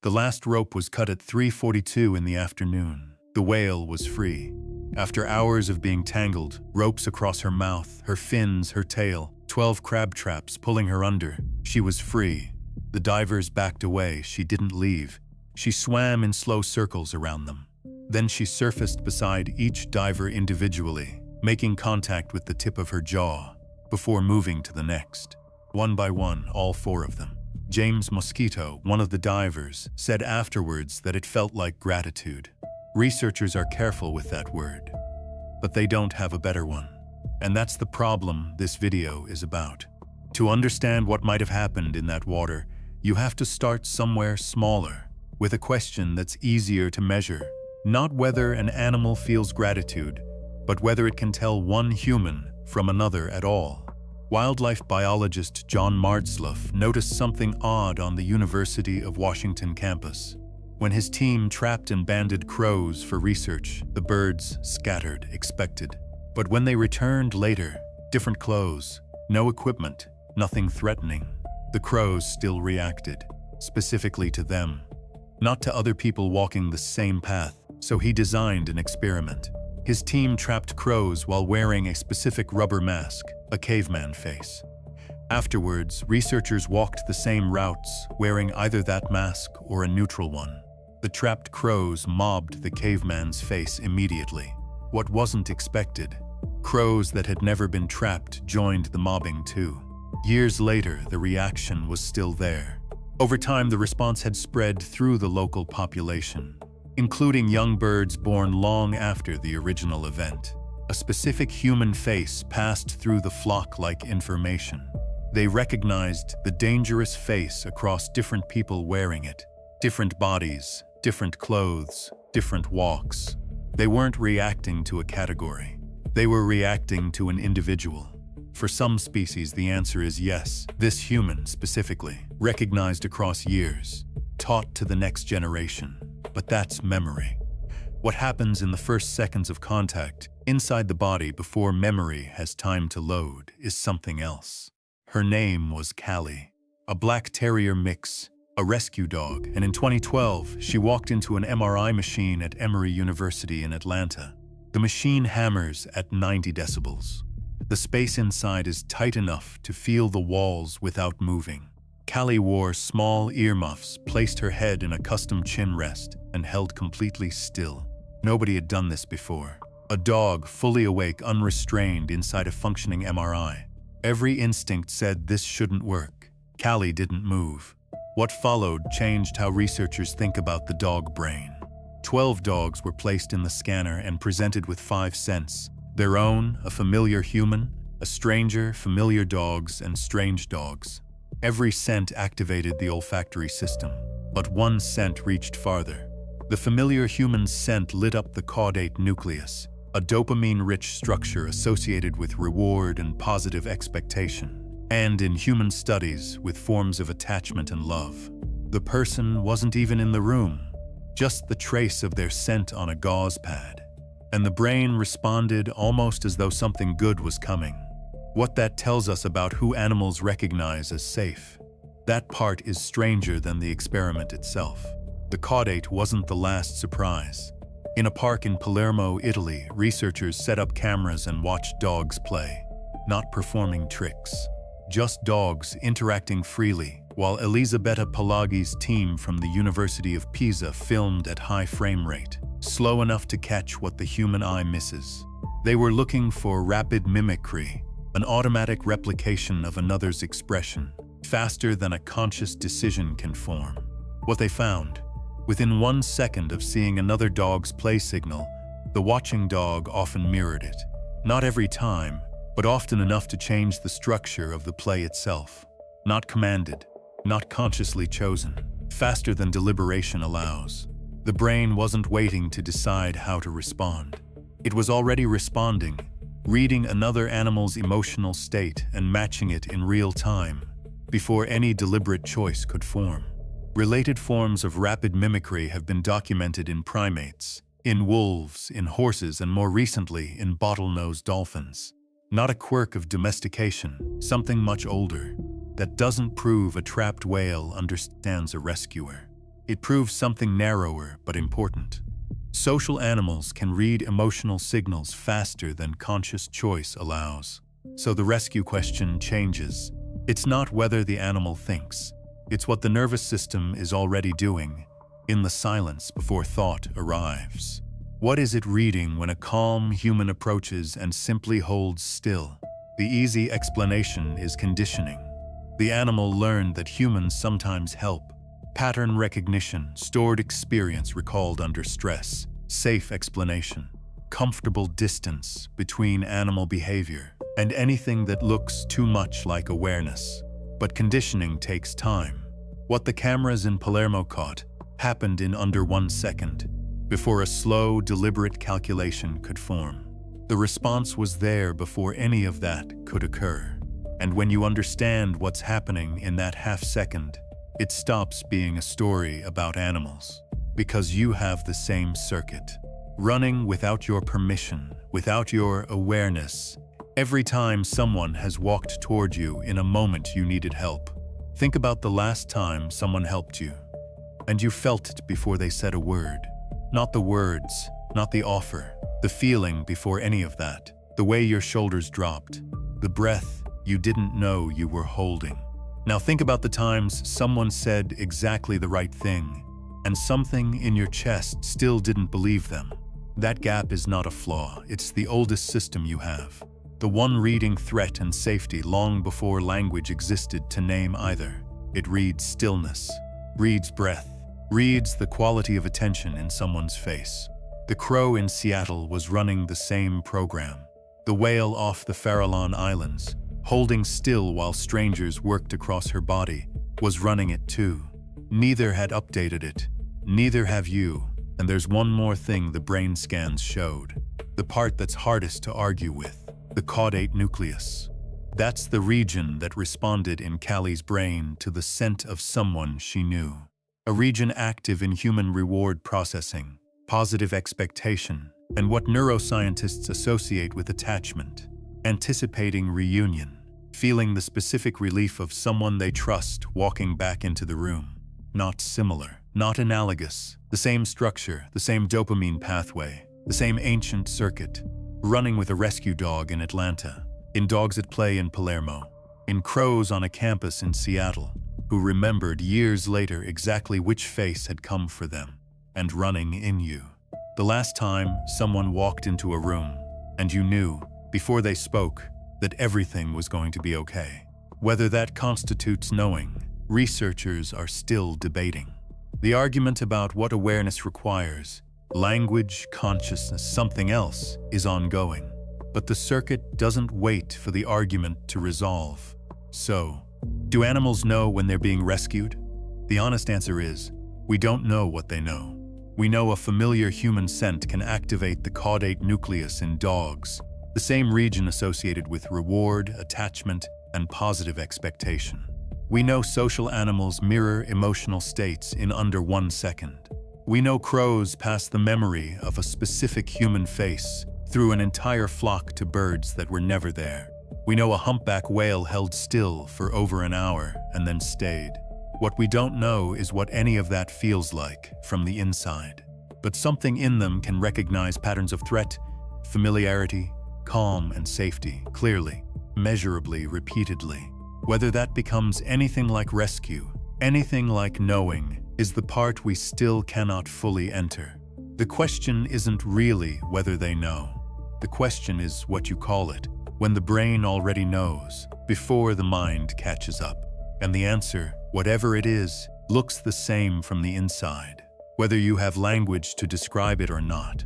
The last rope was cut at 3:42 in the afternoon. The whale was free. After hours of being tangled, ropes across her mouth, her fins, her tail, 12 crab traps pulling her under, she was free. The divers backed away. She didn't leave. She swam in slow circles around them. Then she surfaced beside each diver individually, making contact with the tip of her jaw, before moving to the next. One by one, all 4 of them. James Mosquito, one of the divers, said afterwards that it felt like gratitude. Researchers are careful with that word, but they don't have a better one. And that's the problem this video is about. To understand what might have happened in that water, you have to start somewhere smaller, with a question that's easier to measure. Not whether an animal feels gratitude, but whether it can tell one human from another at all. Wildlife biologist John Martzloff noticed something odd on the University of Washington campus. When his team trapped and banded crows for research, the birds scattered, expected. But when they returned later, different clothes, no equipment, nothing threatening, the crows still reacted, specifically to them, not to other people walking the same path. So he designed an experiment. His team trapped crows while wearing a specific rubber mask, a caveman face. Afterwards, researchers walked the same routes, wearing either that mask or a neutral one. The trapped crows mobbed the caveman's face immediately. What wasn't expected, crows that had never been trapped joined the mobbing too. Years later, the reaction was still there. Over time, the response had spread through the local population, including young birds born long after the original event. A specific human face passed through the flock like information. They recognized the dangerous face across different people wearing it. Different bodies, different clothes, different walks. They weren't reacting to a category. They were reacting to an individual. For some species, the answer is yes. This human, specifically, recognized across years, taught to the next generation. But that's memory. What happens in the first seconds of contact, inside the body before memory has time to load, is something else. Her name was Callie, a black terrier mix, a rescue dog, and in 2012, she walked into an MRI machine at Emory University in Atlanta. The machine hammers at 90 decibels. The space inside is tight enough to feel the walls without moving. Callie wore small earmuffs, placed her head in a custom chin rest, and held completely still. Nobody had done this before. A dog, fully awake, unrestrained inside a functioning MRI. Every instinct said this shouldn't work. Callie didn't move. What followed changed how researchers think about the dog brain. 12 dogs were placed in the scanner and presented with 5 scents. Their own, a familiar human, a stranger, familiar dogs, and strange dogs. Every scent activated the olfactory system, but one scent reached farther. The familiar human's scent lit up the caudate nucleus, a dopamine-rich structure associated with reward and positive expectation, and in human studies with forms of attachment and love. The person wasn't even in the room, just the trace of their scent on a gauze pad. And the brain responded almost as though something good was coming. What that tells us about who animals recognize as safe. That part is stranger than the experiment itself. The caudate wasn't the last surprise. In a park in Palermo, Italy, researchers set up cameras and watched dogs play, not performing tricks. Just dogs interacting freely, while Elisabetta Palagi's team from the University of Pisa filmed at high frame rate, slow enough to catch what the human eye misses. They were looking for rapid mimicry, an automatic replication of another's expression, faster than a conscious decision can form. What they found, within 1 second of seeing another dog's play signal, the watching dog often mirrored it. Not every time, but often enough to change the structure of the play itself. Not commanded, not consciously chosen, faster than deliberation allows. The brain wasn't waiting to decide how to respond. It was already responding, reading another animal's emotional state and matching it in real time, before any deliberate choice could form. Related forms of rapid mimicry have been documented in primates, in wolves, in horses, and more recently in bottlenose dolphins. Not a quirk of domestication, something much older, that doesn't prove a trapped whale understands a rescuer. It proves something narrower but important. Social animals can read emotional signals faster than conscious choice allows. So the rescue question changes. It's not whether the animal thinks. It's what the nervous system is already doing, in the silence before thought arrives. What is it reading when a calm human approaches and simply holds still? The easy explanation is conditioning. The animal learned that humans sometimes help. Pattern recognition, stored experience recalled under stress, safe explanation, comfortable distance between animal behavior, and anything that looks too much like awareness. But conditioning takes time. What the cameras in Palermo caught happened in under 1 second, before a slow, deliberate calculation could form. The response was there before any of that could occur. And when you understand what's happening in that half second, it stops being a story about animals, because you have the same circuit, running without your permission, without your awareness, every time someone has walked toward you in a moment you needed help. Think about the last time someone helped you, and you felt it before they said a word. Not the words, not the offer, the feeling before any of that, the way your shoulders dropped, the breath you didn't know you were holding. Now think about the times someone said exactly the right thing, and something in your chest still didn't believe them. That gap is not a flaw, it's the oldest system you have. The one reading threat and safety long before language existed to name either. It reads stillness, reads breath, reads the quality of attention in someone's face. The crow in Seattle was running the same program. The whale off the Farallon Islands, holding still while strangers worked across her body, was running it too. Neither had updated it, neither have you, and there's one more thing the brain scans showed. The part that's hardest to argue with, the caudate nucleus. That's the region that responded in Callie's brain to the scent of someone she knew. A region active in human reward processing, positive expectation, and what neuroscientists associate with attachment. Anticipating reunion, feeling the specific relief of someone they trust walking back into the room. Not similar, not analogous, the same structure, the same dopamine pathway, the same ancient circuit. Running with a rescue dog in Atlanta, in Dogs at Play in Palermo, in crows on a campus in Seattle, who remembered years later exactly which face had come for them, and running in you. The last time someone walked into a room, and you knew, before they spoke, that everything was going to be okay. Whether that constitutes knowing, researchers are still debating. The argument about what awareness requires, language, consciousness, something else, is ongoing. But the circuit doesn't wait for the argument to resolve. So, do animals know when they're being rescued? The honest answer is, we don't know what they know. We know a familiar human scent can activate the caudate nucleus in dogs, the same region associated with reward, attachment, and positive expectation. We know social animals mirror emotional states in under 1 second. We know crows pass the memory of a specific human face through an entire flock to birds that were never there. We know a humpback whale held still for over an hour and then stayed. What we don't know is what any of that feels like from the inside. But something in them can recognize patterns of threat, familiarity, calm, and safety clearly, measurably, repeatedly. Whether that becomes anything like rescue, anything like knowing, is the part we still cannot fully enter. The question isn't really whether they know. The question is what you call it, when the brain already knows, before the mind catches up. And the answer, whatever it is, looks the same from the inside, whether you have language to describe it or not.